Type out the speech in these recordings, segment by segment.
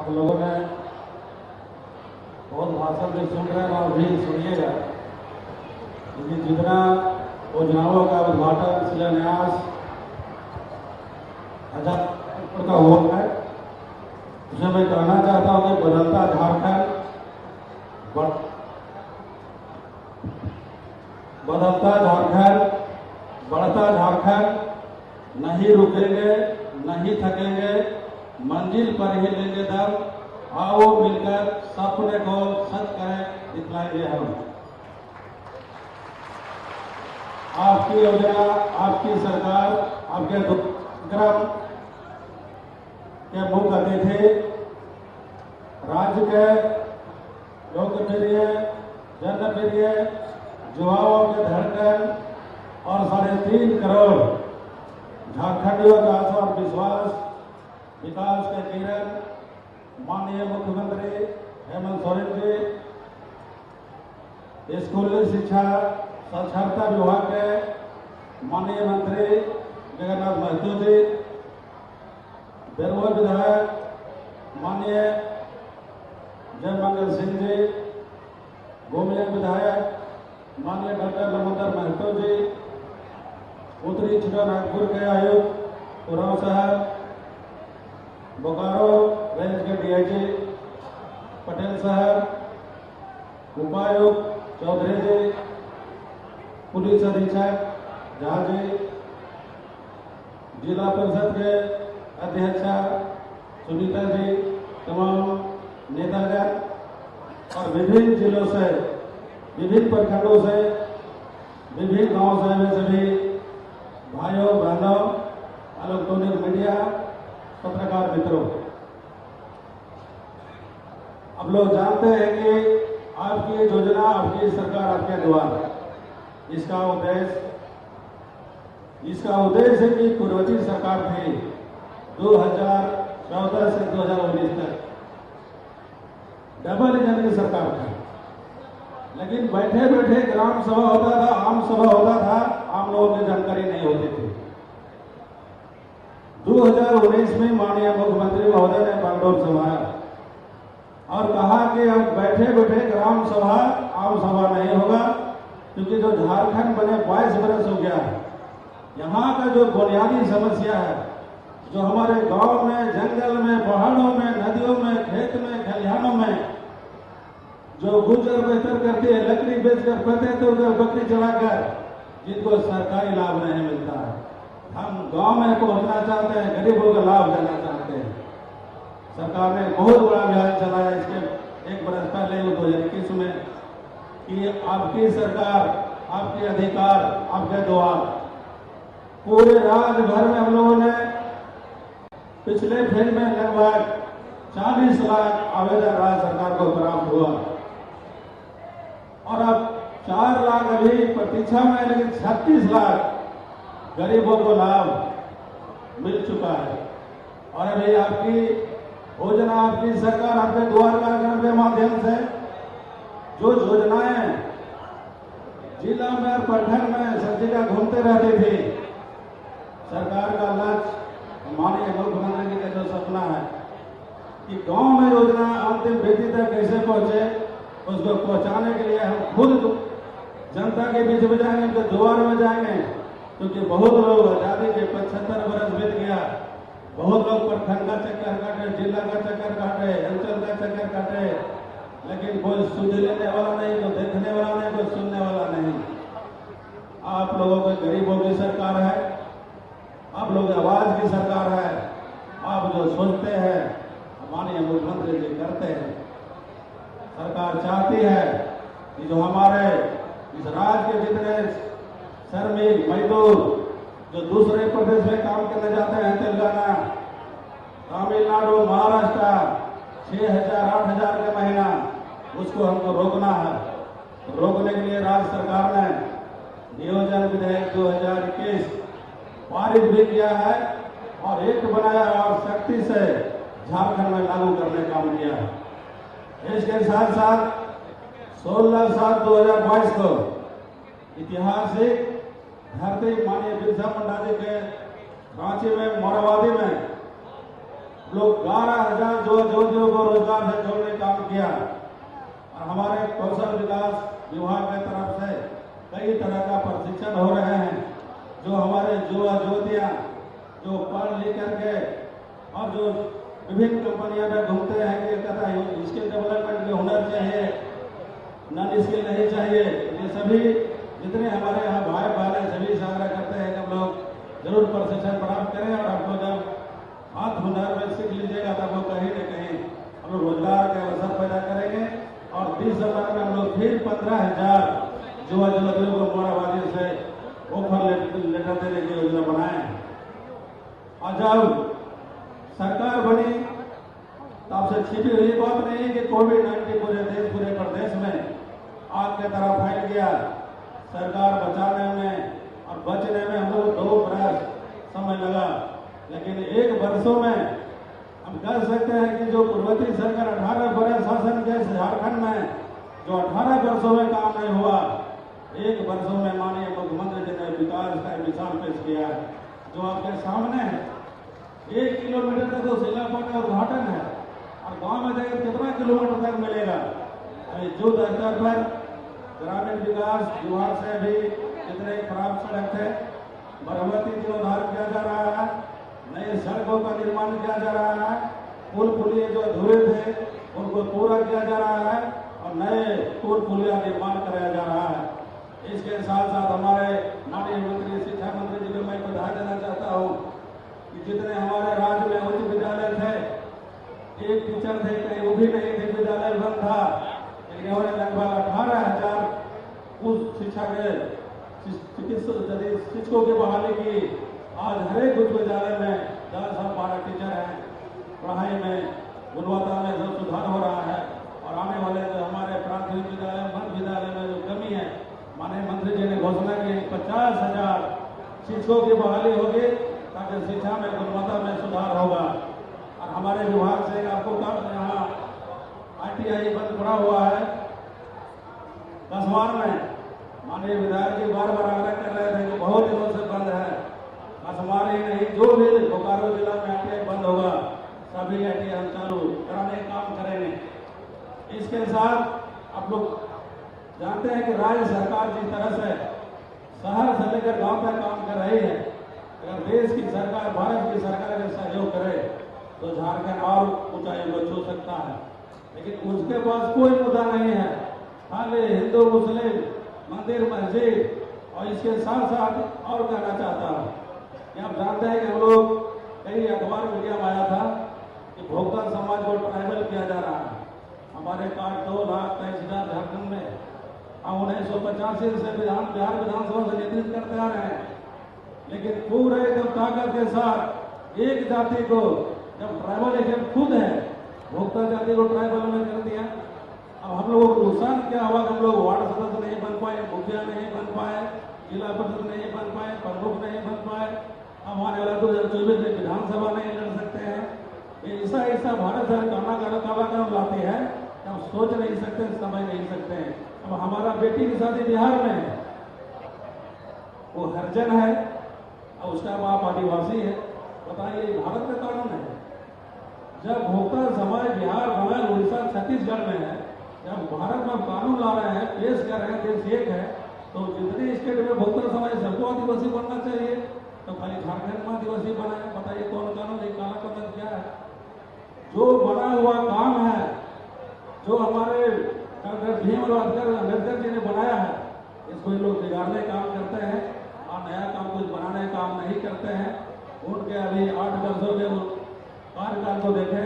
आप लोगों ने बहुत भाषण भी सुन रहे हैं और भी सुनिएगा, क्योंकि जितना योजनाओं का उद्घाटन शिलान्यास 1000 करोड़ का हुआ है, उसमें मैं कहना चाहता हूँ कि बदलता झारखंड बढ़ता झारखंड, नहीं रुकेंगे, नहीं थकेंगे, मंजिल पर ही लेंगे दम। आओ मिलकर सपने को सच करें, दिखलाएंगे हम। आपकी योजना, आपकी सरकार, आपके कार्यक्रम के मुख्य अतिथि राज्य के लोकप्रिय, जनप्रिय, युवाओं के धड़कन और 3.5 करोड़ झारखंडियों का आशा और विश्वास, विकास के किरण माननीय मुख्यमंत्री हेमंत सोरेन जी, स्कूली शिक्षा साक्षरता विभाग के माननीय मंत्री जगन्नाथ महतो जी, बेरवा विधायक माननीय जयमंगल सिंह जी, गोमिया विधायक माननीय डॉक्टर नमोदर महतो जी, उत्तरी छोटानागपुर के आयुक्त उराव साहब, बोकारो रेंज के डीआईजी पटेल साहब, उपायुक्त चौधरी जी, पुलिस अधीक्षक झा जी, जिला परिषद के अध्यक्षा सुनीता जी, तमाम नेतागण और विभिन्न जिलों से, विभिन्न प्रखंडों से, विभिन्न गांव से आए सभी भाइयों बहनों, इलेक्ट्रॉनिक मीडिया, पत्रकार मित्रों, अब लोग जानते हैं कि आपकी योजना, आपकी सरकार आपके द्वार, इसका उद्देश्य है कि पूर्ववर्ती सरकार थी 2014 से 2019 तक डबल इंजन की सरकार थी, लेकिन बैठे बैठे ग्राम सभा होता था, आम सभा होता था, आम लोगों की जानकारी नहीं होती थी। 2019 में माननीय मुख्यमंत्री महोदय ने बागडोर संभाला और कहा कि अब बैठे बैठे ग्राम सभा, आम सभा नहीं होगा, क्योंकि जो झारखंड बने 22 बरस हो गया है, यहाँ का जो बुनियादी समस्या है, जो हमारे गांव में, जंगल में, पहाड़ों में, नदियों में, खेत में, खलिहानों में जो गुजर बसर करते हैं, लकड़ी बेचकर पते तो उधर बकरी चलाकर, जिनको सरकारी लाभ नहीं मिलता है, हम गांव में पहुंचना चाहते हैं, गरीबों का लाभ देना चाहते हैं। सरकार ने बहुत बड़ा अभियान चलाया इसके 1 बरस पहले 2021 में कि आपकी सरकार, आपके अधिकार, आपके द्वार। पूरे राज्य भर में हम लोगों ने पिछले फेज में लगभग 40 लाख आवेदन राज्य सरकार को प्राप्त हुआ और अब 4 लाख अभी प्रतीक्षा में, लेकिन 36 लाख गरीबों को लाभ मिल चुका है। और अभी आपकी योजना, आपकी सरकार, आपके द्वार कार्यक्रम के माध्यम से जो योजनाएं जिला में और प्रखंड में सब जगह घूमते रहती थी, सरकार का लक्ष्य, माननीय मुख्यमंत्री जी का जो सपना है कि गांव में योजना अंतिम व्यक्ति तक कैसे पहुंचे, उसको पहुंचाने के लिए हम खुद जनता के बीच में जाएंगे, उनके द्वार में जाएंगे, क्योंकि बहुत लोग आजादी के 75 बरस बीत गया, बहुत लोग प्रखंड का चक्कर काटे, जिला का चक्कर काटे, अंचल का चक्कर काटे, लेकिन कोई सुध लेने वाला नहीं, कोई देखने वाला नहीं, कोई सुनने वाला नहीं। आप लोगों के गरीबों की सरकार है, आप लोग आवाज की सरकार है, आप जो सोचते हैं माननीय मुख्यमंत्री जी करते हैं। सरकार चाहती है कि जो हमारे इस राज्य के जितने श्रमिक मजदूर जो दूसरे प्रदेश में काम करने जाते हैं, तेलंगाना, तमिलनाडु, महाराष्ट्र, 6,000-8,000 के महीना, उसको हमको रोकना है। रोकने के लिए राज्य सरकार ने नियोजन विधेयक 2021 पारित भी किया है और एक्ट बनाया और सख्ती से झारखंड में लागू करने का काम किया है। इसके साथ साथ 16/7/2022 को ऐतिहासिक धरती माननीय बिरसा मुंडा जी के रांची में, मोराबादी में लोग 12,000 युवतियों को रोजगार से जोड़ने का काम किया। और हमारे कौशल विकास विभाग की तरफ से कई तरह का प्रशिक्षण हो रहे हैं, जो हमारे युवा युवतियां जो पढ़ लिख करके और जो विभिन्न कंपनियों में घूमते हैं कि कहता है स्किल डेवलपमेंट में हुनर चाहिए, नॉन स्किल नहीं चाहिए। ये सभी जितने हमारे यहाँ भाई बहन सभी से आग्रह करते हैं कि हम लोग जरूर प्रशिक्षण प्राप्त करें और आपको जब हाथ हुनर में सीख लीजिएगा तब वो कहीं न कहीं हम लोग रोजगार के अवसर पैदा करेंगे। और 20 सितंबर में हम लोग फिर 15,000 युवा युवतियों को मोराबादी से ऑफर लेटर देने की योजना बनाए। और जब सरकार बनी तो आपसे छिपी हुई बात नहीं कि कोविड-19 पूरे देश पूरे प्रदेश में आग की तरह फैल गया। सरकार बचाने में और बचने में हम लोग 2 बरस समय लगा, लेकिन 1 वर्षों में हम कह सकते हैं कि जो पूर्ववर्ती सरकार 18 बरस शासन के झारखंड में जो 18 वर्षों में काम नहीं हुआ, 1 वर्षों में माननीय मुख्यमंत्री जी ने विकास का मिसाल पेश किया है, जो आपके सामने है। 1 किलोमीटर तक तो शिलापट का उद्घाटन है और गांव में जाकर कितना किलोमीटर तक मिलेगा। युद्ध स्तर पर ग्रामीण विकास विभाग से भी जितने खराब सड़क थे मरम्मती जीर्णोद्धार किया जा रहा है, नए सड़कों का निर्माण किया जा रहा है, पुल पुलिया जो अधूरे थे उनको पूरा किया जा रहा है और नए पुल पुलिया निर्माण कराया जा रहा है। इसके साथ साथ हमारे माननीय मंत्री शिक्षा मंत्री जी को मैं बधाई देना चाहता हूँ कि जितने हमारे राज्य में उच्च विद्यालय थे, एक टीचर थे कहीं वो भी नहीं थे, विद्यालय बंद था, लेकिन उन्होंने लगभग 18,000 उस शिक्षा के शिक्षकों की बहाली की। आज हर एक उच्च विद्यालय में 10 और 12 टीचर हैं। पढ़ाई में गुणवत्ता में सब सुधार हो रहा है और आने वाले जो हमारे प्राथमिक विद्यालय मध्य विद्यालय में जो कमी है, माननीय मंत्री जी ने घोषणा की 50,000 शिक्षकों की बहाली होगी ताकि शिक्षा में गुणवत्ता में सुधार होगा। और हमारे विभाग से आपको यहाँ ITI बंद पड़ा हुआ है कसवार में। माननीय विधायक जी बार बार आग्रह कर रहे थे कि बहुत दिनों से बंद है। कसवार ही नहीं, जो भी बोकारो जिला में ITI बंद होगा सभी ITI हम चालू कराने का काम करेंगे। इसके साथ आप लोग जानते हैं कि राज्य सरकार जिस तरह से शहर से लेकर गांव तक काम कर रही है, अगर देश की सरकार भारत की सरकार अगर सहयोग करे तो झारखंड और ऊंचाई को छू सकता है। लेकिन उसके पास कोई मुद्दा नहीं है, खाली हिंदू मुस्लिम मंदिर मस्जिद। और इसके साथ साथ और कहना चाहता हूँ कि आप जानते हैं कि हम लोग कई अखबार मीडिया में आया था कि भोक्ता समाज को ट्राइबल किया जा रहा है। हमारे कार्ड 2,23,000 झारखंड में हम 1985 से बिहार विधानसभा से नेतृत्व करते आ रहे हैं, लेकिन पूरे एकदम ताकत के साथ एक जाति को जब ट्राइबल खुद है भोक्ता जाति को ट्राइबल में कर दिया। अब हम लोगों को नुकसान क्या हुआ? हम लोग वार्ड सदस्य नहीं बन पाए, मुखिया नहीं बन पाए, जिला परिषद नहीं बन पाए, प्रमुख नहीं बन पाए। अब आने वाला 2024 में विधानसभा नहीं लड़ सकते हैं। ऐसा ऐसा भारत सरकार कालाक्रम लाती है कि हम सोच नहीं सकते, समझ नहीं सकते हैं। अब हमारा बेटी की शादी बिहार में है, वो हरिजन है और उसका बाप आदिवासी है। बताइए भारत का कानून है। जब भोक्ता समाज बिहार, बंगाल, उड़ीसा, छत्तीसगढ़ में है, जब भारत में कानून ला रहे हैं, पेश कर रहे हैं, देश एक है, तो जितने स्टेट में भोक्ता समाज सबको आदिवासी बनना चाहिए, तो खाली झारखंड में आदिवासी बना है। बताइए कौन कानून है? काला कानून क्या है? जो बना हुआ काम है, जो हमारे डॉक्टर भीमराव अम्बेडकर जी ने बनाया है, इसको लोग बिगाड़ने काम करते हैं और नया काम कुछ बनाने काम नहीं करते हैं। उनके अभी 8 वर्षों के कार्यकाल को देखें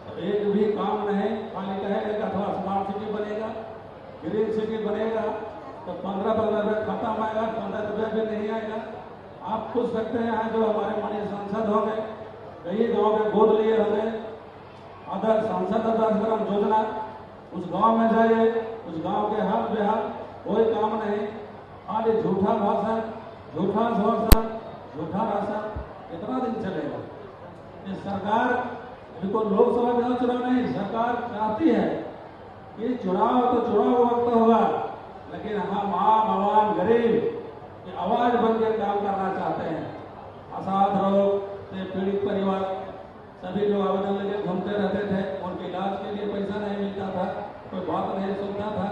तो एक भी काम नहीं, खाली कहेगा कि अथवा स्मार्ट सिटी बनेगा, ग्रीन सिटी बनेगा तो 15 रुपये खत्म आएगा, 15 रुपये भी नहीं आएगा। आप पूछ सकते हैं यहाँ जो हमारे माननीय सांसद होंगे, कई गाँव के गोद लिए होंगे, आदर्श सांसद आदर्श योजना, उस गांव में जाइए, उस गांव के हाल बेहाल कोई काम नहीं, खाली झूठा भाषण, झूठा आश्वासन, झूठा राशन। कितना दिन चलेगा? ये सरकार अभी कोई लोकसभा विधान चुनाव नहीं, सरकार चाहती है कि चुनाव तो चुनाव वक्त होगा, लेकिन हम आम आवाम गरीब की आवाज बनकर काम करना चाहते हैं। असाध रोग से पीड़ित परिवार, सभी लोग आवेदन लेके घूमते रहते थे, उनके इलाज के लिए पैसा नहीं मिलता था, कोई बात नहीं सुनता था।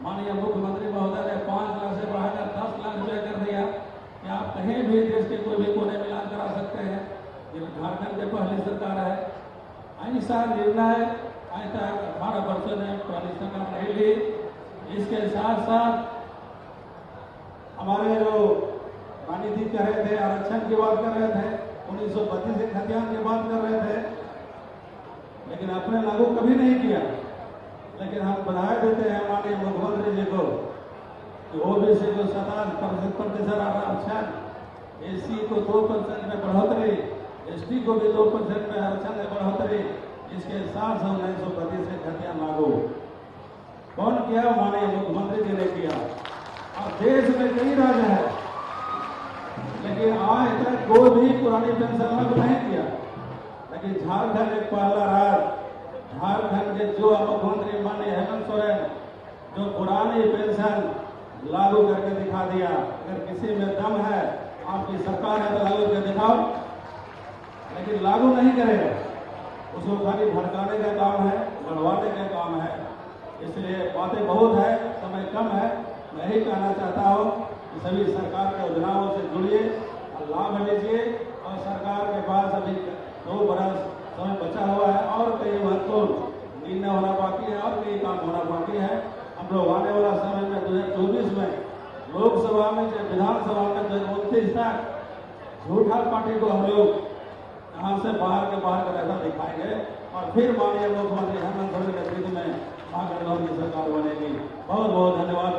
माननीय मुख्यमंत्री महोदय ने 5 लाख से बढ़ाकर 10 लाख रुपया कर दिया कि आप कहीं भी देश के कोई भी कोने में इलाज करा सकते हैं। ये झारखंड की पहली सरकार है। ऐसा निर्णय आज तक 18 वर्षों में पहली सरकार नहीं ली। इसके साथ साथ हमारे जो राजनीति कह रहे थे, आरक्षण की बात कर रहे थे, 1932 के खतियान की बात कर रहे थे, लेकिन आपने लागू कभी नहीं किया। लेकिन हम बधाई देते हैं माननीय मुख्यमंत्री जी को कि ओबीसी को 57% आरक्षण, एससी को 2% में बढ़ोतरी, एसटी को भी 2% में आरक्षण में बढ़ोतरी, इसके साथ 1932 के खतियान लागू कौन किया? माननीय मुख्यमंत्री जी ने किया। और देश में कई राज्य है, लेकिन आज तक कोई भी पुरानी पेंशन लागू नहीं किया। लेकिन झारखंड एक पहला राज्य, झारखंड के जो मुख्यमंत्री माननीय हेमंत सोरेन जो पुरानी पेंशन लागू करके दिखा दिया। अगर किसी में दम है, आपकी सरकार है तो लागू करके दिखाओ, लेकिन लागू नहीं करेगा। उसको खाली भड़काने का काम है, लड़वाने का काम है। इसलिए बातें बहुत है, समय कम है। मैं यही कहना चाहता हूँ कि सभी सरकार के योजनाओं से जुड़िए और लाभ लीजिए। और सरकार के पास अभी 2 बरस समय बचा हुआ है और कई महत्वपूर्ण निर्णय होना बाकी है और कई काम होना बाकी है। हम लोग आने वाला समय में 2024 में लोकसभा में या विधानसभा में 2029 तक झूठा पार्टी को हम लोग यहाँ से बाहर के बाहर का रास्ता दिखाएंगे और फिर माननीय मुख्यमंत्री हेमंत सोरेन के नेतृत्व में महागठबंधन की सरकार बनेगी। बहुत बहुत धन्यवाद।